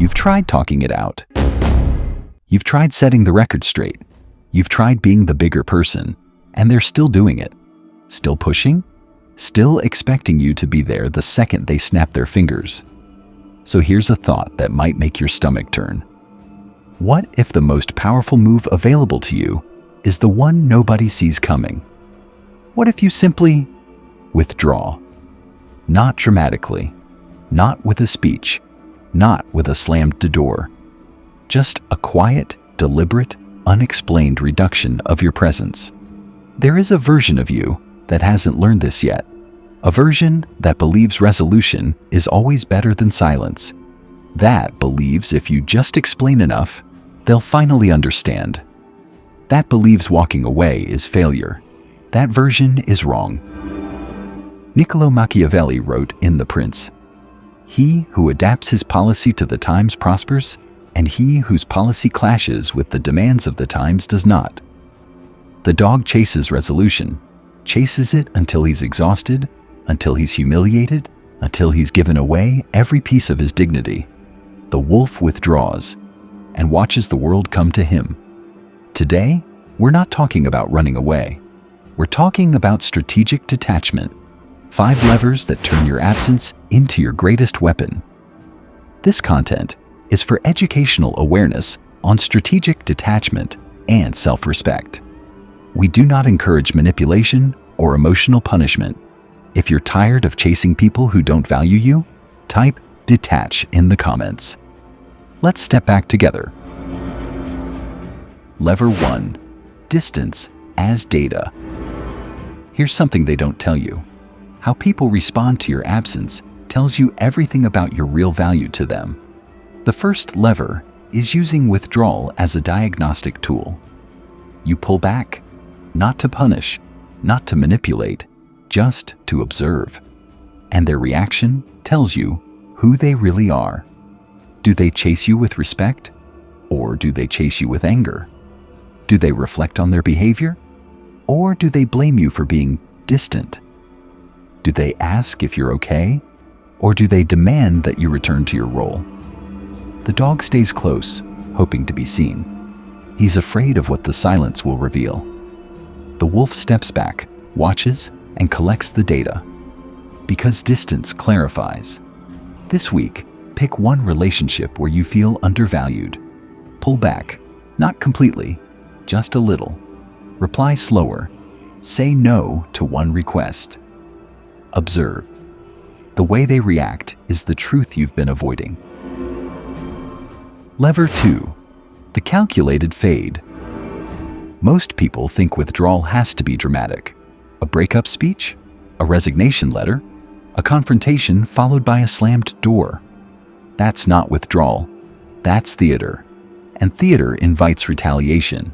You've tried talking it out. You've tried setting the record straight. You've tried being the bigger person, and they're still doing it. Still pushing? Still expecting you to be there the second they snap their fingers. So here's a thought that might make your stomach turn. What if the most powerful move available to you is the one nobody sees coming? What if you simply withdraw? Not dramatically, not with a speech, not with a slammed door. Just a quiet, deliberate, unexplained reduction of your presence. There is a version of you that hasn't learned this yet. A version that believes resolution is always better than silence. That believes if you just explain enough, they'll finally understand. That believes walking away is failure. That version is wrong. Niccolò Machiavelli wrote in The Prince, "He who adapts his policy to the times prospers, and he whose policy clashes with the demands of the times does not." The dog chases resolution, chases it until he's exhausted, until he's humiliated, until he's given away every piece of his dignity. The wolf withdraws and watches the world come to him. Today, we're not talking about running away. We're talking about strategic detachment. 5 levers that turn your absence into your greatest weapon. This content is for educational awareness on strategic detachment and self-respect. We do not encourage manipulation or emotional punishment. If you're tired of chasing people who don't value you, type "detach" in the comments. Let's step back together. Lever 1. Distance as data. Here's something they don't tell you. How people respond to your absence tells you everything about your real value to them. The first lever is using withdrawal as a diagnostic tool. You pull back, not to punish, not to manipulate, just to observe. And their reaction tells you who they really are. Do they chase you with respect? Or do they chase you with anger? Do they reflect on their behavior? Or do they blame you for being distant? Do they ask if you're okay? Or do they demand that you return to your role? The dog stays close, hoping to be seen. He's afraid of what the silence will reveal. The wolf steps back, watches, and collects the data. Because distance clarifies. This week, pick one relationship where you feel undervalued. Pull back, not completely, just a little. Reply slower. Say no to one request. Observe. The way they react is the truth you've been avoiding. Lever 2. The calculated fade. Most people think withdrawal has to be dramatic. A breakup speech, a resignation letter, a confrontation followed by a slammed door. That's not withdrawal. That's theater. And theater invites retaliation.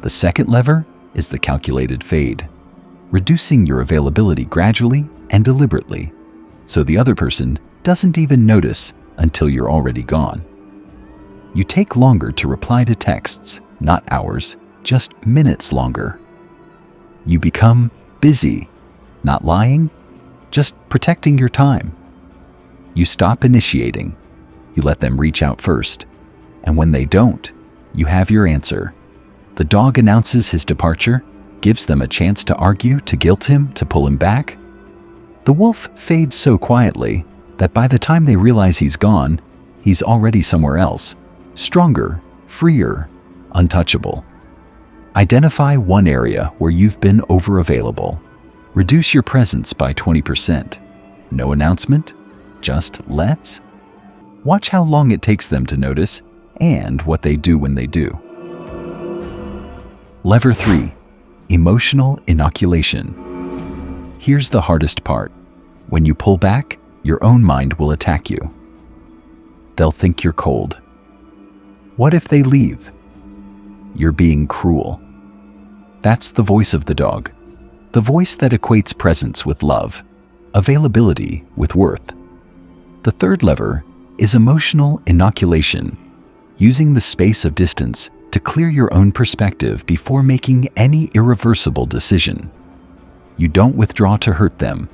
The second lever is the calculated fade. Reducing your availability gradually and deliberately, so the other person doesn't even notice until you're already gone. You take longer to reply to texts, not hours, just minutes longer. You become busy, not lying, just protecting your time. You stop initiating. You let them reach out first. And when they don't, you have your answer. The dog announces his departure, gives them a chance to argue, to guilt him, to pull him back. The wolf fades so quietly that by the time they realize he's gone, he's already somewhere else, stronger, freer, untouchable. Identify one area where you've been over-available. Reduce your presence by 20%. No announcement, just let's. Watch how long it takes them to notice and what they do when they do. Lever 3. Emotional inoculation. Here's the hardest part. When you pull back, your own mind will attack you. They'll think you're cold. What if they leave? You're being cruel. That's the voice of the dog. The voice that equates presence with love, availability with worth. The third lever is emotional inoculation, using the space of distance to clear your own perspective before making any irreversible decision. You don't withdraw to hurt them.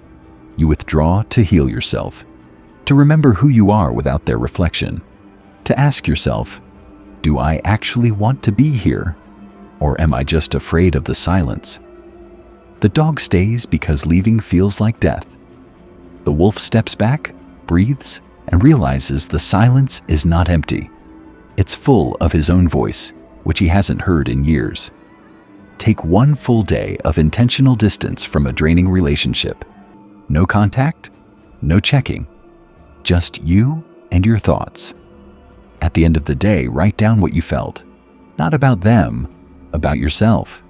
You withdraw to heal yourself, to remember who you are without their reflection. to ask yourself, do I actually want to be here? Or am I just afraid of the silence? The dog stays because leaving feels like death. The wolf steps back, breathes, and realizes the silence is not empty. It's full of his own voice, which he hasn't heard in years. Take one full day of intentional distance from a draining relationship. No contact, no checking. Just you and your thoughts. At the end of the day, write down what you felt. Not about them, about yourself.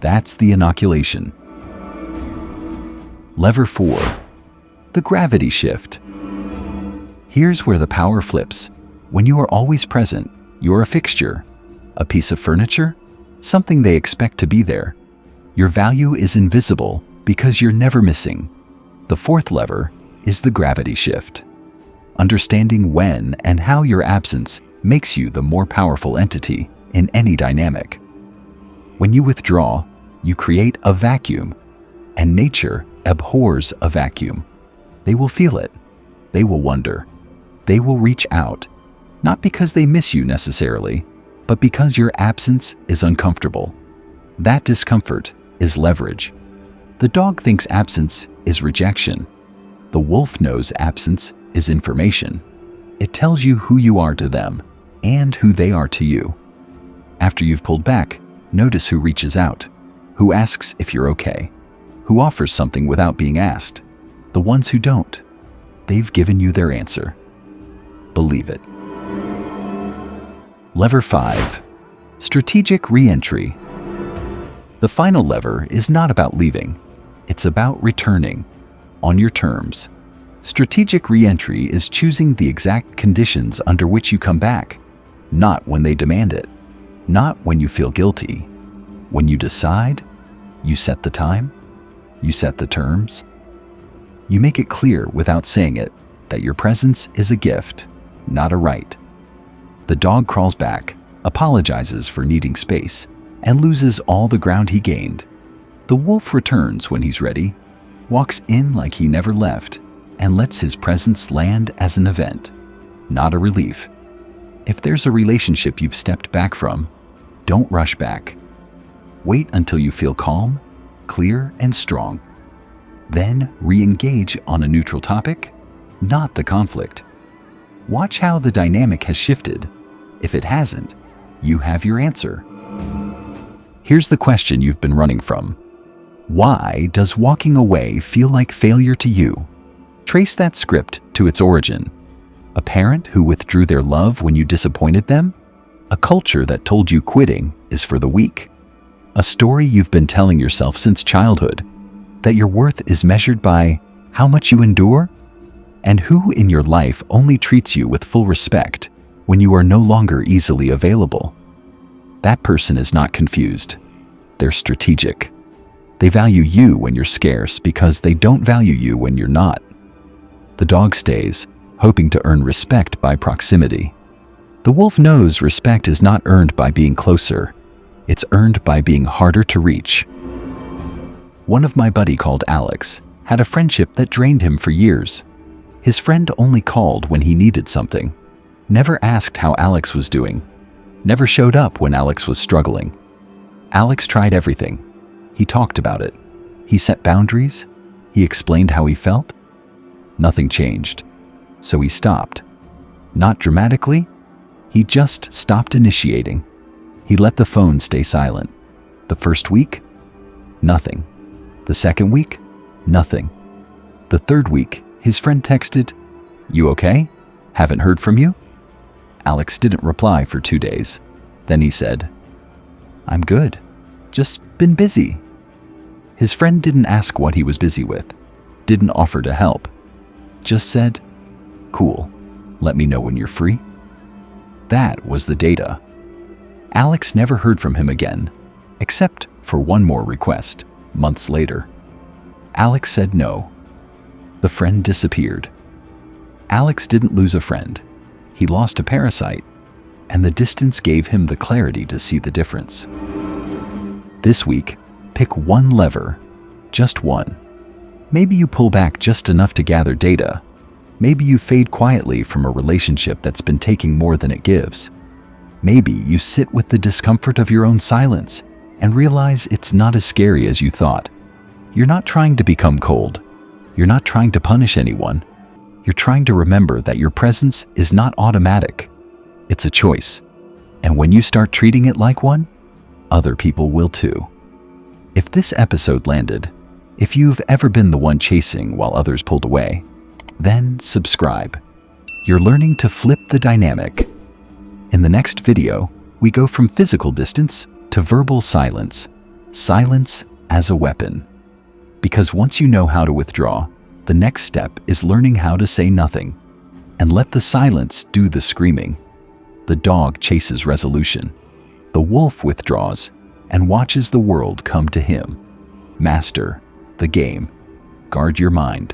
That's the inoculation. Lever 4. The gravity shift. Here's where the power flips. When you are always present, you're a fixture, a piece of furniture, something they expect to be there. Your value is invisible because you're never missing. The fourth lever is the gravity shift. Understanding when and how your absence makes you the more powerful entity in any dynamic. When you withdraw, you create a vacuum, and nature abhors a vacuum. They will feel it. They will wonder. They will reach out, not because they miss you necessarily, but because your absence is uncomfortable. That discomfort is leverage. The dog thinks absence is rejection. The wolf knows absence is information. It tells you who you are to them and who they are to you. After you've pulled back, notice who reaches out, who asks if you're okay, who offers something without being asked. The ones who don't, they've given you their answer. Believe it. Lever 5. Strategic re-entry. The final lever is not about leaving. It's about returning, on your terms. Strategic re-entry is choosing the exact conditions under which you come back, not when they demand it, not when you feel guilty. When you decide, you set the time, you set the terms. You make it clear without saying it that your presence is a gift, not a right. The dog crawls back, apologizes for needing space, and loses all the ground he gained. The wolf returns when he's ready, walks in like he never left, and lets his presence land as an event, not a relief. If there's a relationship you've stepped back from, don't rush back. Wait until you feel calm, clear, and strong. Then re-engage on a neutral topic, not the conflict. Watch how the dynamic has shifted. If it hasn't, you have your answer. Here's the question you've been running from. Why does walking away feel like failure to you? Trace that script to its origin. A parent who withdrew their love when you disappointed them? A culture that told you quitting is for the weak? A story you've been telling yourself since childhood, that your worth is measured by how much you endure? And who in your life only treats you with full respect when you are no longer easily available? That person is not confused. They're strategic. They value you when you're scarce because they don't value you when you're not. The dog stays, hoping to earn respect by proximity. The wolf knows respect is not earned by being closer. It's earned by being harder to reach. One of my buddy called Alex had a friendship that drained him for years. His friend only called when he needed something, never asked how Alex was doing, never showed up when Alex was struggling. Alex tried everything. He talked about it. He set boundaries. He explained how he felt. Nothing changed. So he stopped. Not dramatically. He just stopped initiating. He let the phone stay silent. The first week, nothing. The second week, nothing. The third week, his friend texted, "You okay? Haven't heard from you?" Alex didn't reply for 2 days. Then he said, "I'm good. Just been busy." His friend didn't ask what he was busy with, didn't offer to help, just said, "Cool, let me know when you're free." That was the data. Alex never heard from him again, except for one more request, months later. Alex said no. The friend disappeared. Alex didn't lose a friend. He lost a parasite, and the distance gave him the clarity to see the difference. This week, pick one lever, just one. Maybe you pull back just enough to gather data. Maybe you fade quietly from a relationship that's been taking more than it gives. Maybe you sit with the discomfort of your own silence and realize it's not as scary as you thought. You're not trying to become cold. You're not trying to punish anyone. You're trying to remember that your presence is not automatic. It's a choice. And when you start treating it like one, other people will too. If this episode landed, if you've ever been the one chasing while others pulled away, then subscribe. You're learning to flip the dynamic. In the next video, we go from physical distance to verbal silence. Silence as a weapon. Because once you know how to withdraw, the next step is learning how to say nothing and let the silence do the screaming. The dog chases resolution. The wolf withdraws and watches the world come to him. Master the game. Guard your mind.